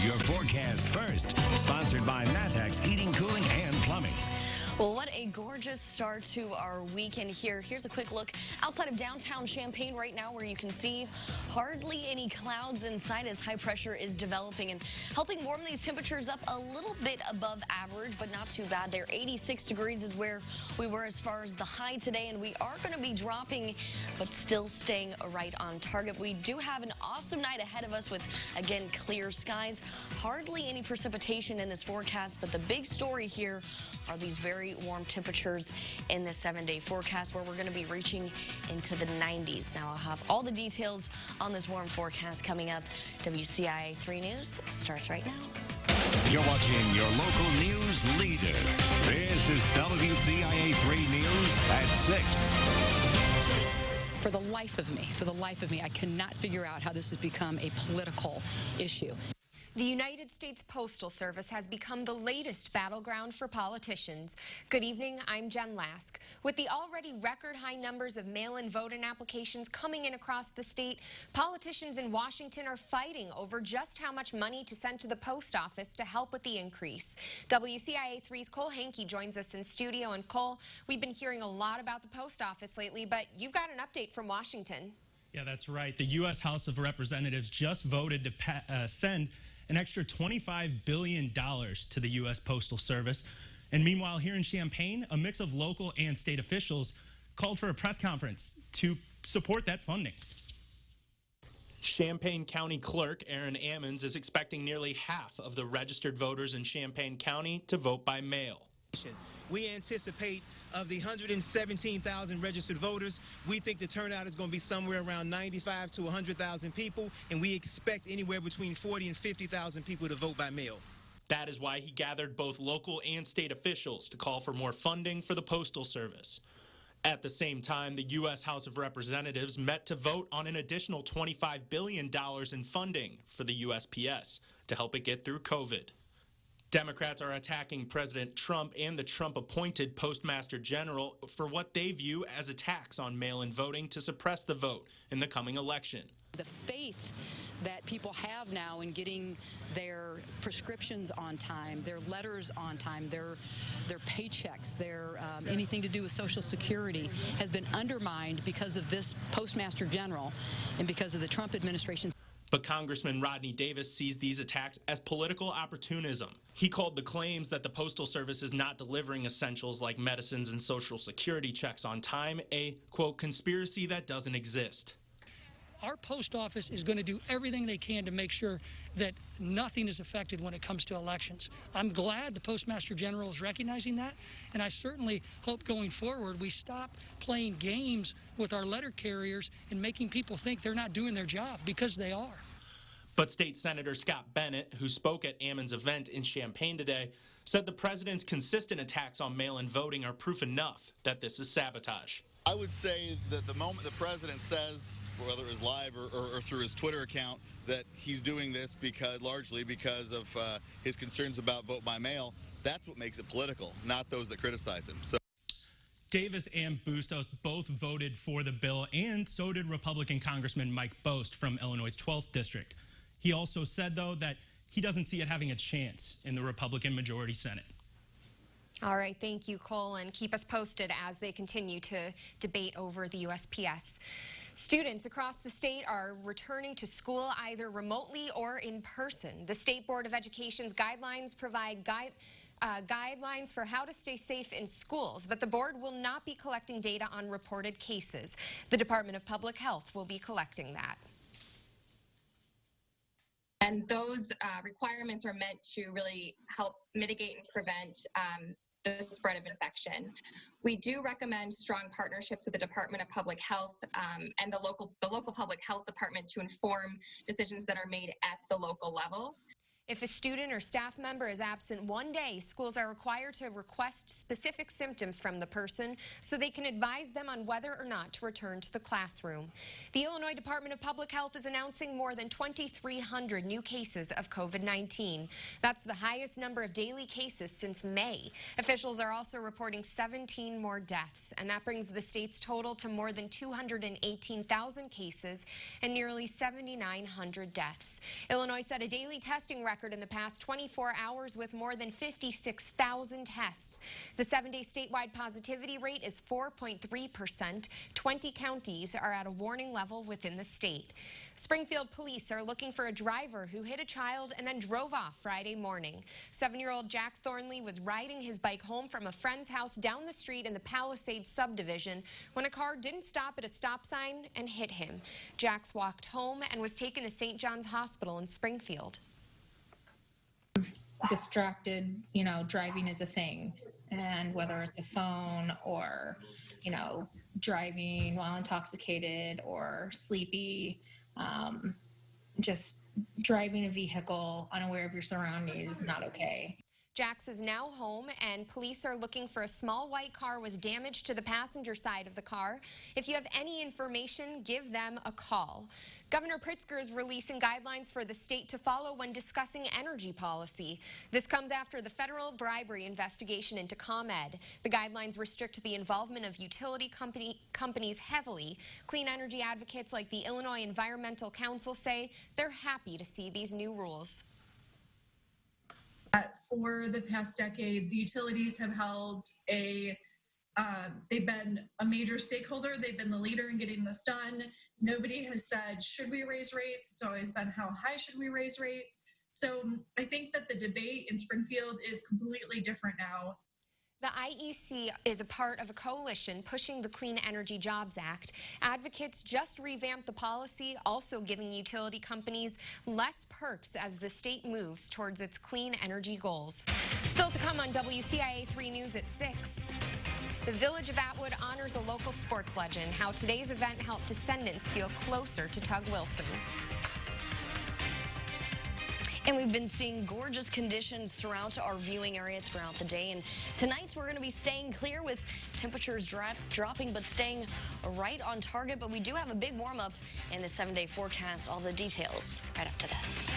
your forecast first. Sponsored by Matex Heating, Cooling, and Plumbing. Well, what a gorgeous start to our weekend here. Here's a quick look outside of downtown Champaign right now, where you can see hardly any clouds in sight as high pressure is developing and helping warm these temperatures up a little bit above average, but not too bad there. 86 degrees is where we were as far as the high today, and we are going to be dropping, but still staying right on target. We do have an awesome night ahead of us with, again, clear skies. Hardly any precipitation in this forecast, but the big story here are these very warm temperatures in the 7-day forecast, where we're going to be reaching into the 90s. Now, I'll have all the details on this warm forecast coming up. WCIA 3 News starts right now. You're watching your local news leader. This is WCIA 3 News at 6. For the life of me, I cannot figure out how this has become a political issue. The United States Postal Service has become the latest battleground for politicians. Good evening, I'm Jen Lask. With the already record-high numbers of mail-in voting applications coming in across the state, politicians in Washington are fighting over just how much money to send to the post office to help with the increase. WCIA 3's Cole Hankey joins us in studio. And Cole, we've been hearing a lot about the post office lately, but you've got an update from Washington. Yeah, that's right. The U.S. House of Representatives just voted to send an extra $25 billion to the U.S. Postal Service. And meanwhile, here in Champaign, a mix of local and state officials called for a press conference to support that funding. Champaign County Clerk Aaron Ammons is expecting nearly half of the registered voters in Champaign County to vote by mail. We anticipate of the 117,000 registered voters, we think the turnout is going to be somewhere around 95 to 100,000 people, and we expect anywhere between 40 and 50,000 people to vote by mail. That is why he gathered both local and state officials to call for more funding for the Postal Service. At the same time, the U.S. House of Representatives met to vote on an additional $25 billion in funding for the USPS to help it get through COVID. Democrats are attacking President Trump and the Trump-appointed Postmaster General for what they view as attacks on mail-in voting to suppress the vote in the coming election. The faith that people have now in getting their prescriptions on time, their letters on time, their paychecks, their anything to do with Social Security has been undermined because of this Postmaster General and because of the Trump administration. But Congressman Rodney Davis sees these attacks as political opportunism. He called the claims that the Postal Service is not delivering essentials like medicines and Social Security checks on time a, quote, conspiracy that doesn't exist. Our post office is going to do everything they can to make sure that nothing is affected when it comes to elections. I'm glad the Postmaster General is recognizing that, and I certainly hope going forward we stop playing games with our letter carriers and making people think they're not doing their job, because they are. But State Senator Scott Bennett, who spoke at Ammons' event in Champaign today, said the president's consistent attacks on mail-in voting are proof enough that this is sabotage. I would say that the moment the president says, whether it was live or through his Twitter account, that he's doing this largely because of his concerns about vote by mail, that's what makes it political, not those that criticize him. So Davis and Bustos both voted for the bill, and so did Republican Congressman Mike Bost from Illinois' 12th District. He also said, though, that he doesn't see it having a chance in the Republican majority Senate. All right, thank you, Cole, and keep us posted as they continue to debate over the USPS. Students across the state are returning to school either remotely or in person. The State Board of Education's guidelines provide guidelines for how to stay safe in schools, but the board will not be collecting data on reported cases. The Department of Public Health will be collecting that. And those requirements are meant to really help mitigate and prevent the spread of infection. We do recommend strong partnerships with the Department of Public Health and the local public health department to inform decisions that are made at the local level. If a student or staff member is absent one day, schools are required to request specific symptoms from the person so they can advise them on whether or not to return to the classroom. The Illinois Department of Public Health is announcing more than 2,300 new cases of COVID-19. That's the highest number of daily cases since May. Officials are also reporting 17 more deaths, and that brings the state's total to more than 218,000 cases and nearly 7,900 deaths. Illinois set a daily testing record record in the past 24 hours with more than 56,000 tests. The 7-day statewide positivity rate is 4.3%. 20 counties are at a warning level within the state. Springfield police are looking for a driver who hit a child and then drove off Friday morning. 7-year-old Jack Thornley was riding his bike home from a friend's house down the street in the Palisades subdivision when a car didn't stop at a stop sign and hit him. Jax walked home and was taken to St. John's Hospital in Springfield. Distracted, driving is a thing, and whether it's a phone or, driving while intoxicated or sleepy, just driving a vehicle unaware of your surroundings is not okay. Jax is now home, and police are looking for a small white car with damage to the passenger side of the car. If you have any information, give them a call. Governor Pritzker is releasing guidelines for the state to follow when discussing energy policy. This comes after the federal bribery investigation into ComEd. The guidelines restrict the involvement of utility companies heavily. Clean energy advocates like the Illinois Environmental Council say they're happy to see these new rules. For the past decade, the utilities have held they've been a major stakeholder. They've been the leader in getting this done. Nobody has said, should we raise rates? It's always been, how high should we raise rates? So I think that the debate in Springfield is completely different now. The IEC is a part of a coalition pushing the Clean Energy Jobs Act. Advocates just revamped the policy, also giving utility companies less perks as the state moves towards its clean energy goals. Still to come on WCIA 3 News at 6. The Village of Atwood honors a local sports legend, how today's event helped descendants feel closer to Tug Wilson. And we've been seeing gorgeous conditions throughout our viewing area throughout the day. And tonight we're going to be staying clear with temperatures dropping but staying right on target. But we do have a big warm-up in the 7-day forecast. All the details right after this.